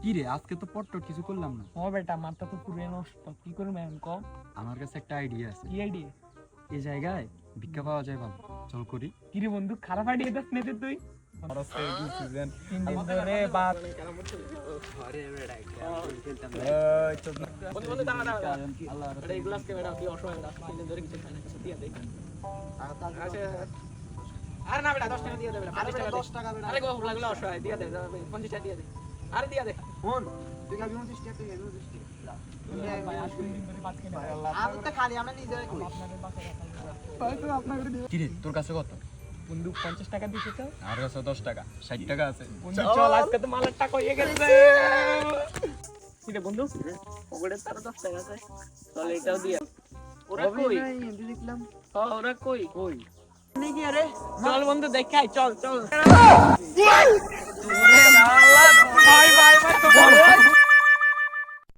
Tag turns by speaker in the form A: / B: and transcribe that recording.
A: কি রে আজকে তো পট্ট কিছু করলাম না।
B: ও বেটা মাথা তো পুরো নষ্ট, কি করবো এখন কম?
A: আমার কাছে একটা আইডিয়া আছে।
B: কি আইডিয়া?
A: এই জায়গায় ভিক্ষা পাওয়া যায় ভালো, চল করি।
B: কি রে বন্ধু, খারাপ আইডিয়া দাস নেতে তুই? তিন দিন ধরে বাদ আর না বেটা 10 টাকা দিয়ে দে বেটা, 50 টাকা 10 টাকা বেটা। আরে গো লাগলো অসহায় দিয়ে দে 50 টাকা দিয়ে দে। আরে দিয়ে দে
C: ফোন তুই গাবি 29 টাকা তুই 29 টাকা
B: ভাই আজকে দিন ধরে বাদ খেয়ে
C: আমি তো খালি আমরা নিজে কই
B: আপনাদের বাসায়
A: হয়তো আপনাকে কি রে তোর কাছে কত?
B: বন্ধু 50 টাকা দিতে চাও?
A: আমার কাছে 10 টাকা, 60 টাকা আছে।
B: বন্ধু চল আজকে তো মালের টাকা হয়ে গেছে। কি রে বন্ধু, পকেটে তার 10 টাকা আছে, চল এটাও দিয়ে। ওরা কই?
C: দেখলাম
B: ওরা কই কই নেই কি? আরে চল বন্ধু দেখাই, চল চল।